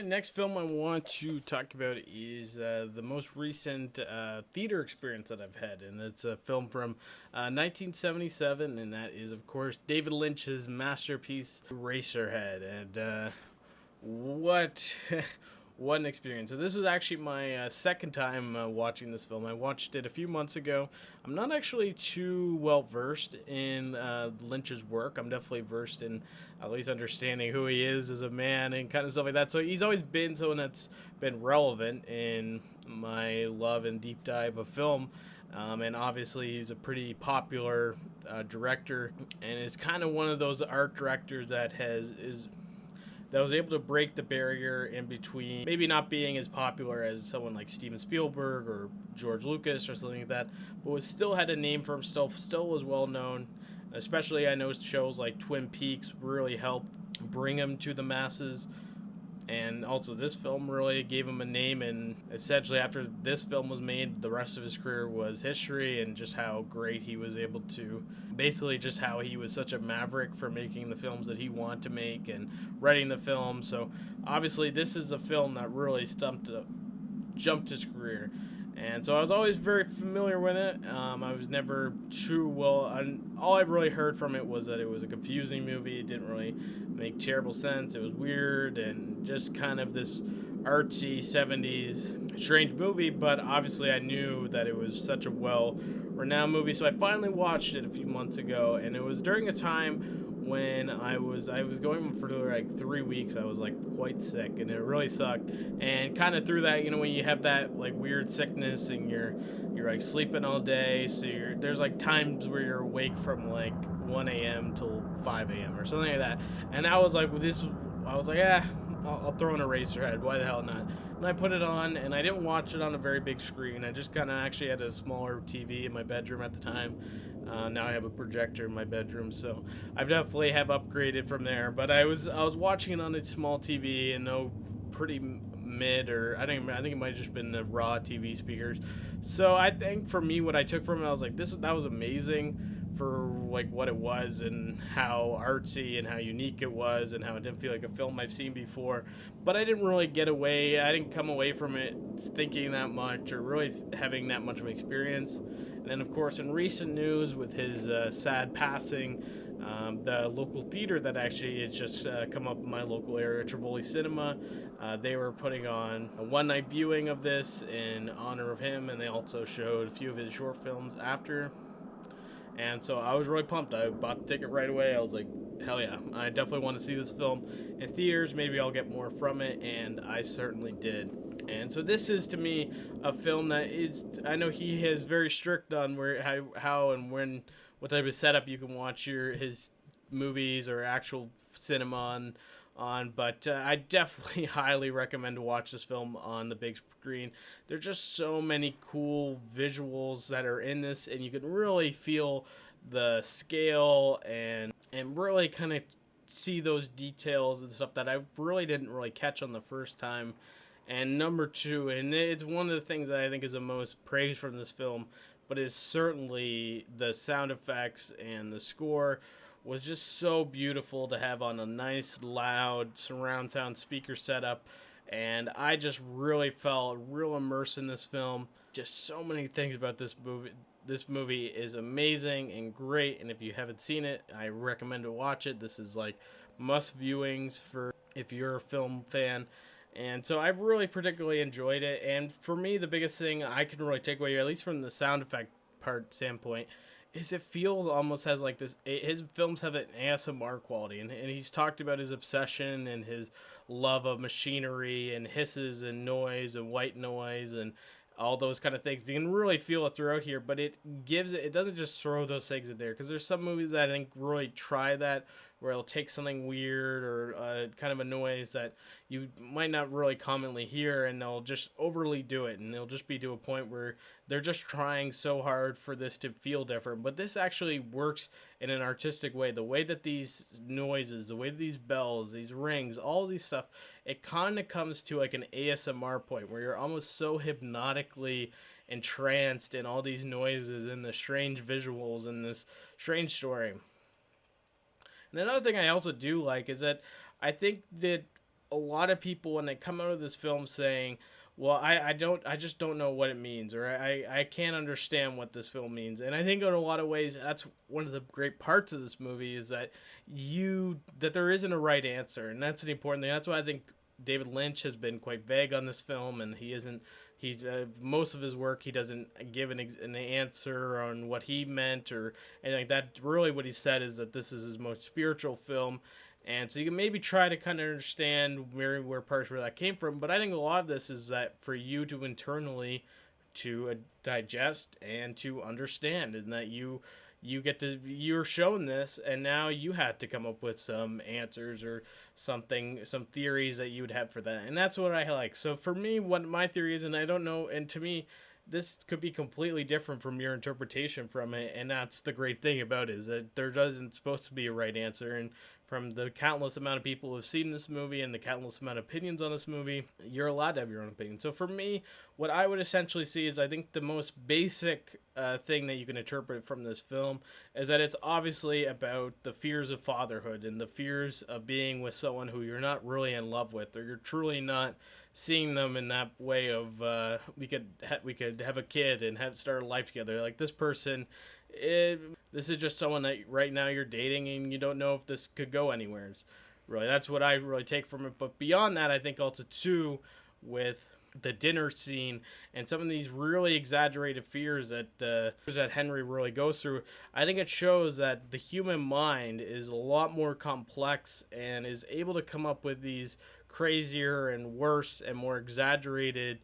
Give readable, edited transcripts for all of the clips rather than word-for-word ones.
Alright, next film I want to talk about is the most recent theater experience that I've had, and it's a film from 1977, and that is, of course, David Lynch's masterpiece, Eraserhead. And what what an experience! So this was actually my second time watching this film. I watched it a few months ago. I'm not actually too well versed in Lynch's work. I'm definitely versed in at least understanding who he is as a man and kind of stuff like that. So he's always been someone that's been relevant in my love and deep dive of film. And obviously, he's a pretty popular director, and is kind of one of those art directors that was able to break the barrier in between maybe not being as popular as someone like Steven Spielberg or George Lucas or something like that, but was still had a name for himself, still was well known. Especially, I know shows like Twin Peaks really helped bring him to the masses. And also, this film really gave him a name, and essentially, after this film was made, the rest of his career was history, and just how great he was able to basically just how he was such a maverick for making the films that he wanted to make and writing the film. So, obviously, this is a film that really jumped his career. And so I was always very familiar with it. I was never too well. All I really heard from it was that it was a confusing movie. It didn't really make terrible sense. It was weird and just kind of this artsy 70s strange movie. But obviously, I knew that it was such a well renowned movie. So I finally watched it a few months ago, and it was during a time when I was going for like 3 weeks. I was like quite sick, and it really sucked. And kind of through that, when you have that like weird sickness and you're like sleeping all day, so there's like times where you're awake from like 1 a.m. till 5 a.m. or something like that. And I was like, I was like, I'll throw in Eraserhead. Why the hell not? And I put it on, and I didn't watch it on a very big screen. I just kind of actually had a smaller TV in my bedroom at the time. Now I have a projector in my bedroom, so I definitely have upgraded from there. But I was watching it on a small TV and no pretty mid, or I think it might have just been the raw TV speakers. So I think for me, what I took from it, I was like, that was amazing for like what it was and how artsy and how unique it was and how it didn't feel like a film I've seen before. But I didn't really I didn't come away from it thinking that much or really having that much of experience. And then, of course, in recent news with his sad passing, the local theater that actually has just come up in my local area, Trivoli Cinema, they were putting on a one-night viewing of this in honor of him, and they also showed a few of his short films after. And so I was really pumped. I bought the ticket right away. I was like, hell yeah, I definitely want to see this film in theaters. Maybe I'll get more from it, and I certainly did. And so this is to me a film that is. I know he is very strict on how and when, what type of setup you can watch his movies or actual cinema on, but I definitely highly recommend to watch this film on the big screen. There's just so many cool visuals that are in this, and you can really feel the scale and really kind of see those details and stuff that I really didn't really catch on the first time. And number two, and it's one of the things that I think is the most praised from this film, but is certainly the sound effects and the score was just so beautiful to have on a nice, loud surround sound speaker setup. And I just really felt real immersed in this film. Just so many things about this movie. This movie is amazing and great. And if you haven't seen it, I recommend to watch it. This is like must viewings for if you're a film fan. And so I really particularly enjoyed it. And for me, the biggest thing I can really take away, at least from the sound effect part standpoint, is it feels almost has like this. His films have an ASMR quality, and he's talked about his obsession and his love of machinery and hisses and noise and white noise and all those kind of things. You can really feel it throughout here, but it doesn't just throw those things in there, because there's some movies that I think really try that, where it'll take something weird or kind of a noise that you might not really commonly hear, and they'll just overly do it, and they'll just be to a point where they're just trying so hard for this to feel different. But this actually works in an artistic way. The way that these noises, the way that these bells, these rings, all these stuff, it kind of comes to like an ASMR point where you're almost so hypnotically entranced in all these noises and the strange visuals and this strange story. And another thing I also do like is that I think that a lot of people when they come out of this film saying, well, I just don't know what it means, or I can't understand what this film means. And I think in a lot of ways that's one of the great parts of this movie, is that there isn't a right answer, and that's an important thing. That's why I think David Lynch has been quite vague on this film, and he isn't. He's most of his work, he doesn't give an answer on what he meant or anything like that. Really, what he said is that this is his most spiritual film, and so you can maybe try to kind of understand where parts where that came from. But I think a lot of this is that for you to internally to digest and to understand, and that you're shown this, and now you had to come up with some answers or some theories that you would have for that. And that's what I like. So for me, what my theory is, and I don't know, and to me this could be completely different from your interpretation from it, and that's the great thing about it, is that there doesn't supposed to be a right answer. And from the countless amount of people who've seen this movie and the countless amount of opinions on this movie, you're allowed to have your own opinion. So for me, what I would essentially see is, I think the most basic thing that you can interpret from this film is that it's obviously about the fears of fatherhood and the fears of being with someone who you're not really in love with, or you're truly not seeing them in that way of we could have a kid and have start a life together. Like this person, this is just someone that right now you're dating, and you don't know if this could go anywhere. Really, that's what I really take from it. But beyond that, I think also too, with the dinner scene and some of these really exaggerated fears that Henry really goes through, I think it shows that the human mind is a lot more complex and is able to come up with these crazier and worse and more exaggerated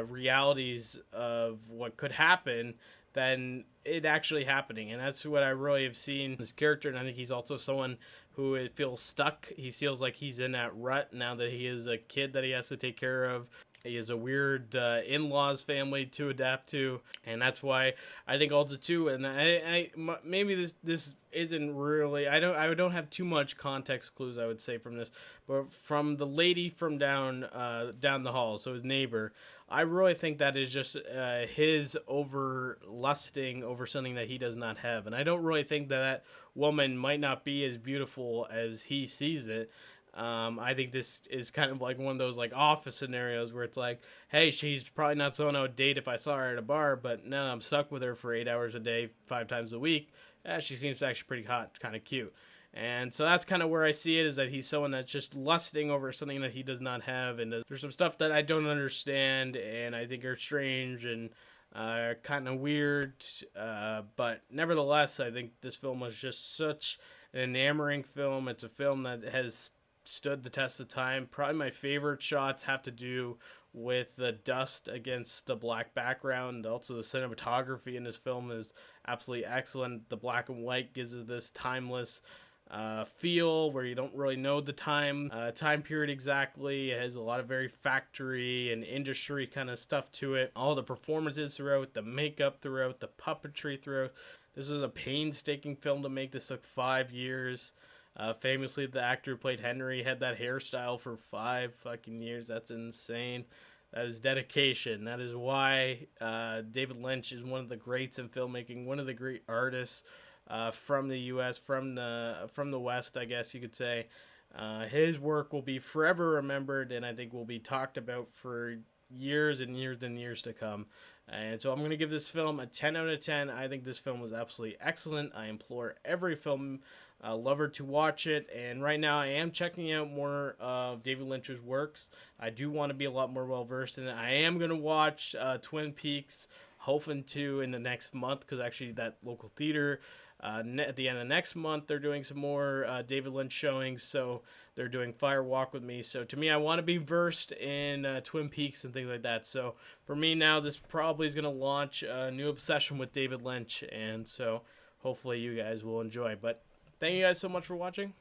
realities of what could happen than it actually happening. And that's what I really have seen this character. And I think he's also someone who it feels stuck. He feels like he's in that rut now that he is a kid that he has to take care of. He has a weird in-laws family to adapt to, and that's why I think also too. And maybe this isn't really. I don't have too much context clues, I would say, from this, but from the lady from down the hall, so his neighbor, I really think that is just his over lusting over something that he does not have, and I don't really think that woman might not be as beautiful as he sees it. I think this is kind of like one of those like office scenarios where it's like, hey, she's probably not someone I would date if I saw her at a bar, but no, I'm stuck with her for 8 hours a day, 5 times a week. She seems actually pretty hot, kind of cute. And so that's kind of where I see it, is that he's someone that's just lusting over something that he does not have. And there's some stuff that I don't understand and I think are strange and kind of weird. But nevertheless, I think this film was just such an enamoring film. It's a film that has stood the test of time. Probably my favorite shots have to do with the dust against the black background. Also, the cinematography in this film is absolutely excellent. The black and white gives us this timeless feel where you don't really know the time period exactly. It has a lot of very factory and industry kind of stuff to it. All the performances throughout, the makeup throughout, the puppetry throughout. This was a painstaking film to make. This took 5 years. Famously, the actor who played Henry had that hairstyle for 5 fucking years. That's insane. That is dedication. That is why David Lynch is one of the greats in filmmaking, one of the great artists from the U.S., from the West, I guess you could say. His work will be forever remembered, and I think will be talked about for years and years and years to come. And so I'm going to give this film a 10 out of 10. I think this film was absolutely excellent. I implore every film lover to watch it. And right now I am checking out more of David Lynch's works. I do want to be a lot more well versed in it. I am going to watch Twin Peaks, hoping to in the next month, because actually that local theater at the end of next month they're doing some more David Lynch showings, so they're doing Fire Walk with Me. So to me, I want to be versed in Twin Peaks and things like that. So for me now, this probably is going to launch a new obsession with David Lynch, and so hopefully you guys will enjoy. But thank you guys so much for watching.